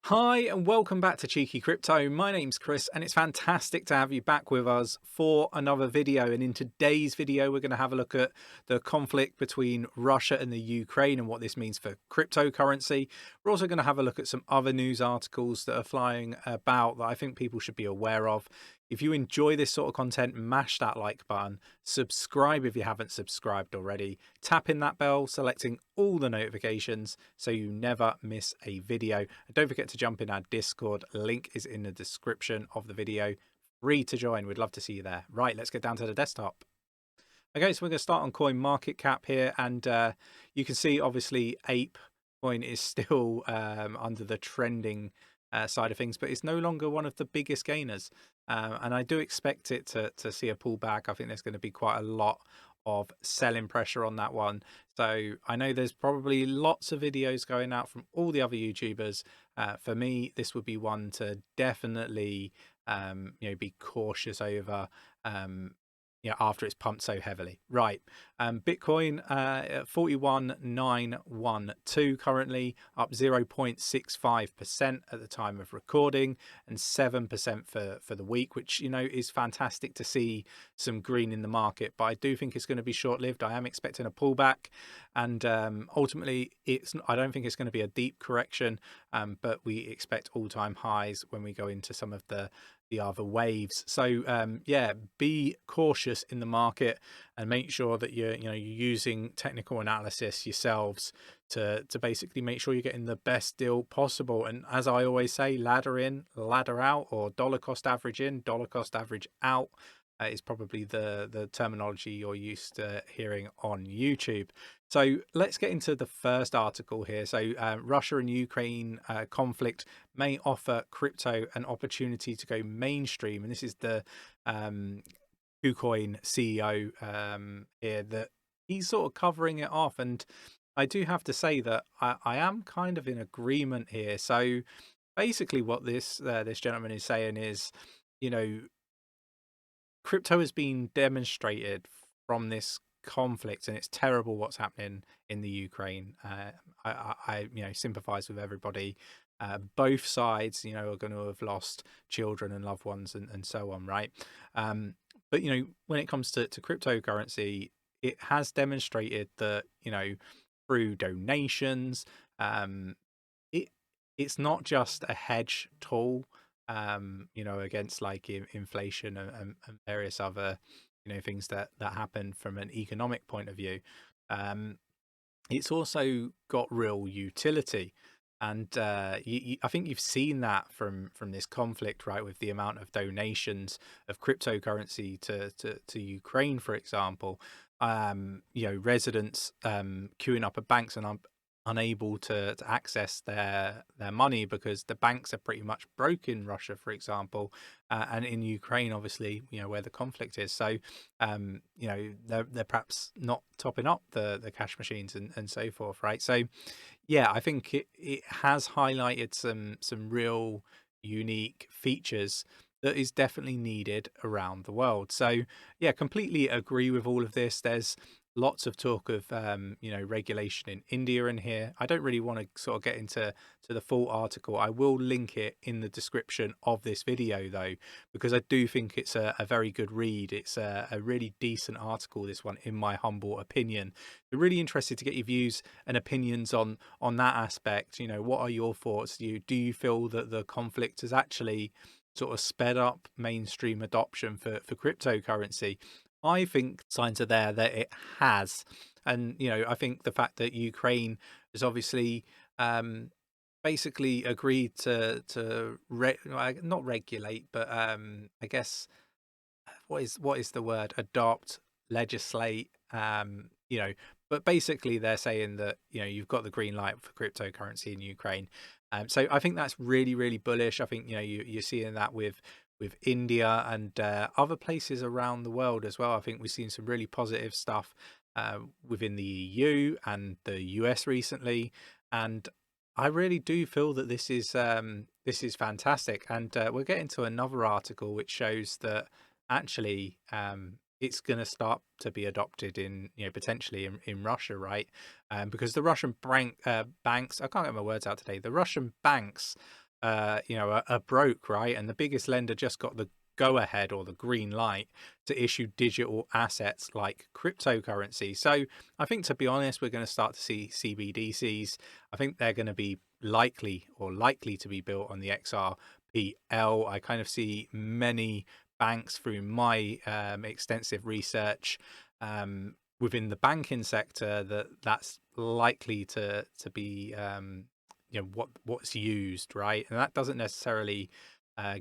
Hi and welcome back to Cheeky Crypto. My name's Chris and it's fantastic to have you back with us for another video. And in today's video, we're going to have a look at the conflict between Russia and the Ukraine and what this means for cryptocurrency. We're also going to have a look at some other news articles that are flying about that I think people should be aware of. If you enjoy this sort of content, mash that like button, subscribe if you haven't subscribed already, tap in that bell, selecting all the notifications so you never miss a video. And don't forget to jump in our Discord, link is in the description of the video. Free to join, we'd love to see you there. Right, let's get down to the desktop. Okay, so we're going to start on CoinMarketCap here, and you can see obviously 𝗕𝗘𝗀𝗀𝗀 is still under the trending side of things, but it's no longer one of the biggest gainers. And I do expect it to see a pullback. I think there's going to be quite a lot of selling pressure on that one. So I know there's probably lots of videos going out from all the other YouTubers. For me, this would be one to definitely be cautious over. After it's pumped so heavily. Right, Bitcoin at 41,912 currently, up 0.65% at the time of recording and 7% for the week, which is fantastic to see some green in the market. But I do think it's going to be short-lived. I am expecting a pullback, and ultimately I don't think it's going to be a deep correction, but we expect all-time highs when we go into some of the other waves. So yeah, be cautious in the market and make sure that you're using technical analysis yourselves to basically make sure you're getting the best deal possible. And as I always say, ladder in, ladder out, or dollar cost average in, dollar cost average out is probably the terminology you're used to hearing on YouTube. So let's get into the first article here. So Russia and Ukraine conflict may offer crypto an opportunity to go mainstream. And this is the KuCoin CEO here, that he's sort of covering it off. And I do have to say that I am kind of in agreement here. So basically what this gentleman is saying is, crypto has been demonstrated from this conflict, and it's terrible what's happening in the Ukraine. I sympathize with everybody. Both sides, are going to have lost children and loved ones and so on, right? But when it comes to cryptocurrency, it has demonstrated that through donations, it's not just a hedge tool, against like inflation and various other things that happen from an economic point of view. It's also got real utility, and I think you've seen that from this conflict, right, with the amount of donations of cryptocurrency to Ukraine, for example. Residents queuing up at banks and unable to access their money because the banks are pretty much broke in Russia, for example, and in Ukraine, obviously, where the conflict is. So they're perhaps not topping up the cash machines and so forth, right? So yeah, I think it has highlighted some real unique features that is definitely needed around the world. So yeah, completely agree with all of this. There's lots of talk of regulation in India in here. I don't really want to sort of get into the full article. I will link it in the description of this video though, because I do think it's a very good read. It's a really decent article, this one, in my humble opinion. I'm really interested to get your views and opinions on that aspect. What are your thoughts? Do you feel that the conflict has actually sort of sped up mainstream adoption for cryptocurrency? I think signs are there that it has. And, I think the fact that Ukraine has obviously basically agreed to not regulate, but I guess, what is the word? Adopt, legislate, but basically they're saying that, you've got the green light for cryptocurrency in Ukraine. So I think that's really, really bullish. I think, you're seeing that with India and other places around the world as well. I think we've seen some really positive stuff within the EU and the US recently, and I really do feel that this is fantastic. And we'll get into another article which shows that actually it's going to start to be adopted in potentially in Russia, right? Because the Russian banks, I can't get my words out today, the Russian banks are broke, right? And the biggest lender just got the go ahead or the green light to issue digital assets like cryptocurrency. So I think, to be honest, we're going to start to see CBDCs. I think they're going to be likely to be built on the 𝗕𝗘𝗪𝗔𝗥𝗘. I kind of see many banks, through my extensive research within the banking sector, that's likely to be what's used, right? And that doesn't necessarily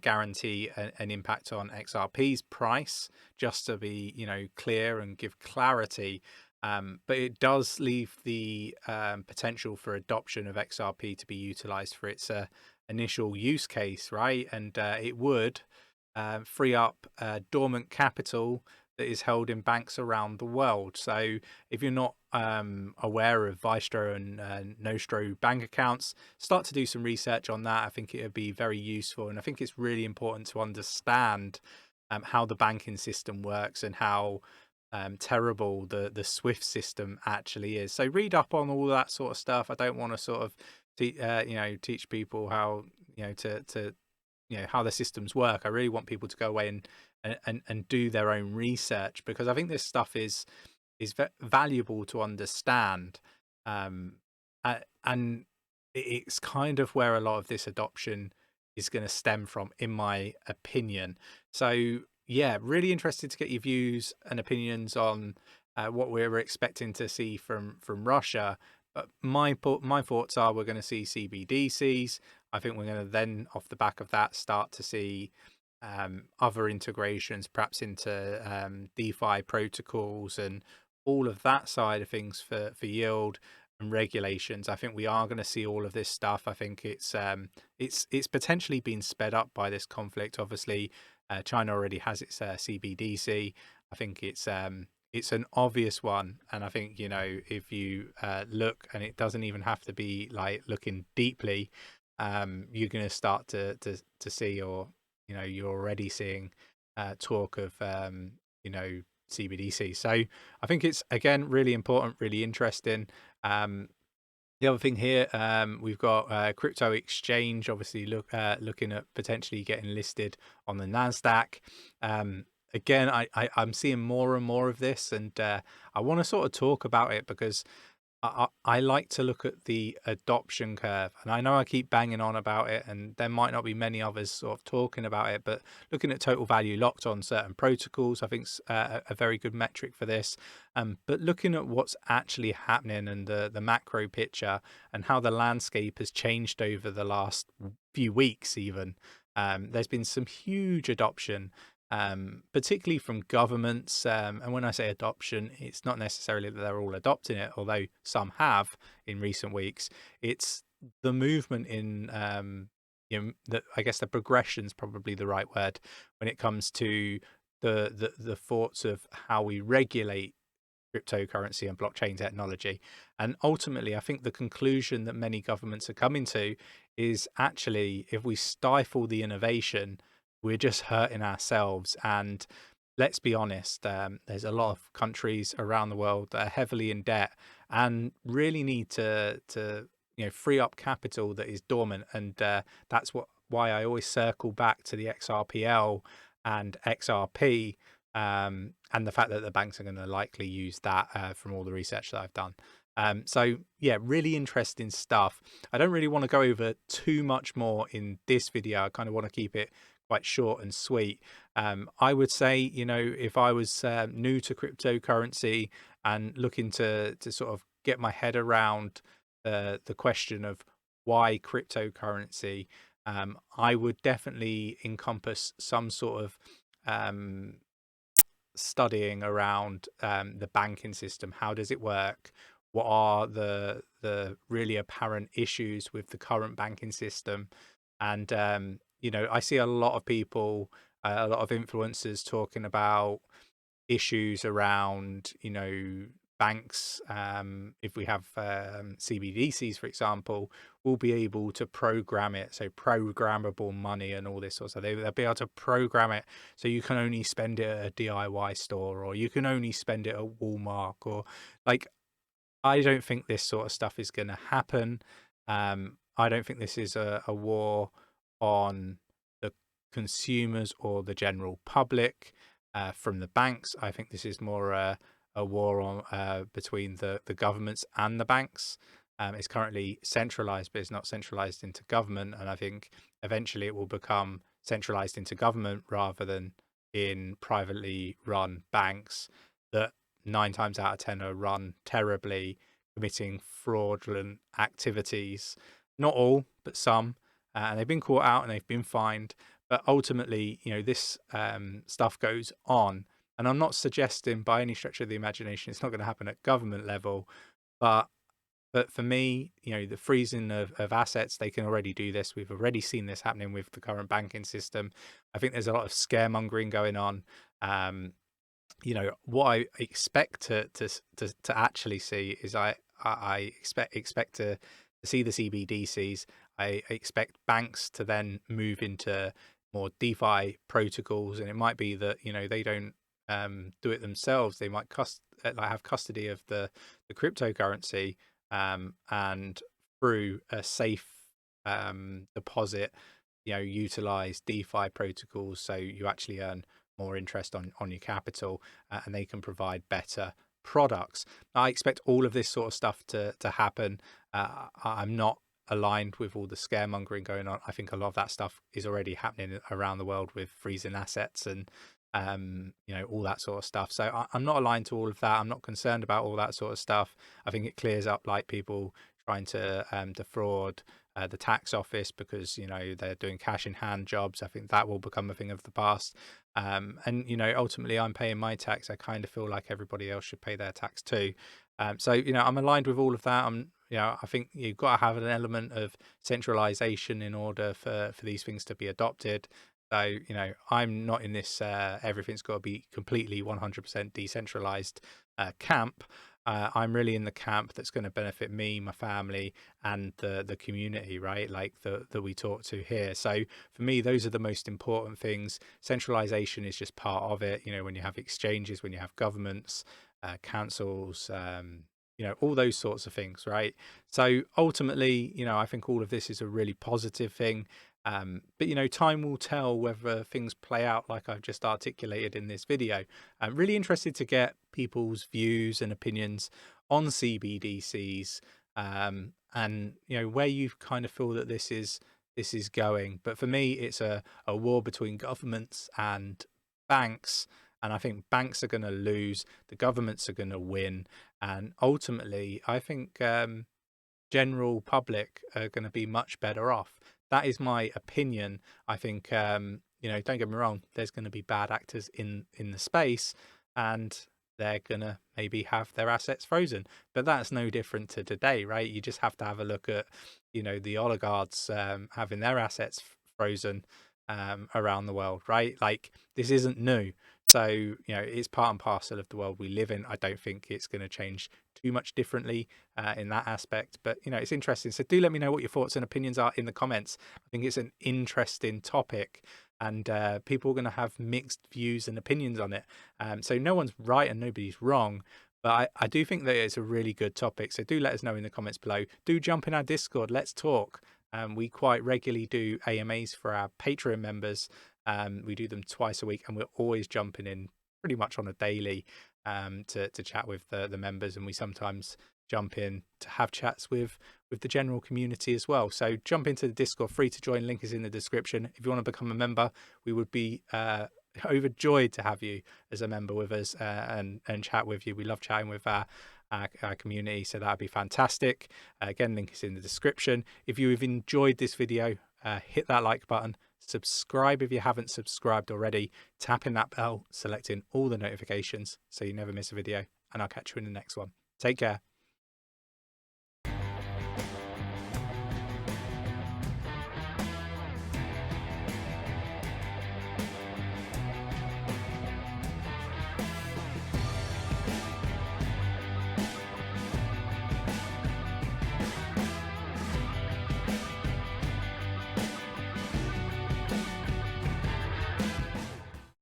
guarantee an impact on XRP's price, just to be clear and give clarity. But it does leave the potential for adoption of XRP to be utilized for its initial use case, right? And it would free up dormant capital that is held in banks around the world. So if you're not aware of advice.The and 𝗕𝗘𝗪𝗔𝗥𝗘 bank accounts, start to do some research on that. I think it would be very useful, and I think it's really important to understand how the banking system works and how terrible the SWIFT system actually is. So read up on all that sort of stuff. I don't want to sort of teach people how to how the systems work. I really want people to go away and do their own research, because I think this stuff is valuable to understand, and it's kind of where a lot of this adoption is going to stem from, in my opinion. So yeah, really interested to get your views and opinions on what we're expecting to see from Russia. But my thoughts are we're going to see CBDCs. I think we're going to then, off the back of that, start to see other integrations, perhaps into DeFi protocols and all of that side of things for yield and regulations. I think we are going to see all of this stuff. I think it's potentially been sped up by this conflict. Obviously, China already has its CBDC. I think it's an obvious one, and I think if you look, and it doesn't even have to be like looking deeply, you're going to start to see, or you're already seeing talk of CBDC. So I think it's, again, really important, really interesting. The other thing here, we've got crypto exchange, obviously looking at potentially getting listed on the NASDAQ. Again, I'm seeing more and more of this, and I want to sort of talk about it because I like to look at the adoption curve, and I know I keep banging on about it, and there might not be many others sort of talking about it, but looking at total value locked on certain protocols, I think is a very good metric for this. But looking at what's actually happening and the macro picture and how the landscape has changed over the last few weeks, even there's been some huge adoption, particularly from governments. And when I say adoption, it's not necessarily that they're all adopting it, although some have in recent weeks. It's the movement in, I guess the progression is probably the right word when it comes to the thoughts of how we regulate cryptocurrency and blockchain technology. And ultimately, I think the conclusion that many governments are coming to is, actually, if we stifle the innovation, we're just hurting ourselves. And let's be honest, there's a lot of countries around the world that are heavily in debt and really need to free up capital that is dormant. And that's why I always circle back to the XRPL and XRP, and the fact that the banks are going to likely use that from all the research that I've done. So yeah, really interesting stuff. I don't really want to go over too much more in this video. I kind of want to keep it quite short and sweet. I would say, if I was new to cryptocurrency and looking to sort of get my head around the question of why cryptocurrency, I would definitely encompass some sort of studying around the banking system. How does it work? What are the really apparent issues with the current banking system? And I see a lot of people, a lot of influencers talking about issues around banks. If we have CBDCs, for example, we'll be able to program it, so programmable money and all this sort of stuff. They'll be able to program it so you can only spend it at a DIY store, or you can only spend it at Walmart, or like, I don't think this sort of stuff is going to happen. I don't think this is a war on the consumers or the general public from the banks. I think this is more a war on between the governments and the banks. It's currently centralized, but it's not centralized into government. And I think eventually it will become centralized into government rather than in privately run banks that 9 times out of 10 are run terribly, committing fraudulent activities. Not all, but some. And they've been caught out and they've been fined. But ultimately, this stuff goes on. And I'm not suggesting by any stretch of the imagination it's not going to happen at government level, but for me, the freezing of assets, they can already do this. We've already seen this happening with the current banking system. I think there's a lot of scaremongering going on. What I expect to actually see is I expect to see the CBDCs. I expect banks to then move into more DeFi protocols, and it might be that they don't do it themselves. They might have custody of the cryptocurrency, and through a safe deposit, utilize DeFi protocols, so you actually earn more interest on your capital, and they can provide better products. I expect all of this sort of stuff to happen. I'm not aligned with all the scaremongering going on. I think a lot of that stuff is already happening around the world with freezing assets and all that sort of stuff. So I'm not aligned to all of that. I'm not concerned about all that sort of stuff. I think it clears up like people trying to defraud the tax office because they're doing cash in hand jobs. I think that will become a thing of the past. And ultimately I'm paying my tax. I kind of feel like everybody else should pay their tax too. So I'm aligned with all of that. I think you've got to have an element of centralization in order for these things to be adopted. So, I'm not in this everything's got to be completely 100% decentralized camp. I'm really in the camp that's going to benefit me, my family, and the community, right? Like that we talk to here. So for me, those are the most important things. Centralization is just part of it. When you have exchanges, when you have governments, councils, all those sorts of things, right? So ultimately, I think all of this is a really positive thing. But time will tell whether things play out like I've just articulated in this video. I'm really interested to get people's views and opinions on CBDCs, and where you kind of feel that this is going. But for me, it's a war between governments and banks. And I think banks are going to lose, the governments are going to win. And ultimately, I think general public are going to be much better off. That is my opinion. I think, don't get me wrong, there's going to be bad actors in the space, and they're going to maybe have their assets frozen. But that's no different to today, right? You just have to have a look at, the oligarchs having their assets frozen around the world, right? Like, this isn't new. So, it's part and parcel of the world we live in. I don't think it's going to change too much differently in that aspect. But, it's interesting. So do let me know what your thoughts and opinions are in the comments. I think it's an interesting topic, and people are going to have mixed views and opinions on it. So no one's right and nobody's wrong. But I do think that it's a really good topic. So do let us know in the comments below. Do jump in our Discord. Let's talk. We quite regularly do AMAs for our Patreon members. We do them twice a week, and we're always jumping in pretty much on a daily to chat with the members, and we sometimes jump in to have chats with the general community as well. So jump into the Discord, free to join, link is in the description. If you want to become a member, we would be overjoyed to have you as a member with us and chat with you. We love chatting with our community, so that'd be fantastic. Again, link is in the description. If you have enjoyed this video, hit that like button, subscribe if you haven't subscribed already, tapping that bell, selecting all the notifications so you never miss a video, and I'll catch you in the next one. Take care.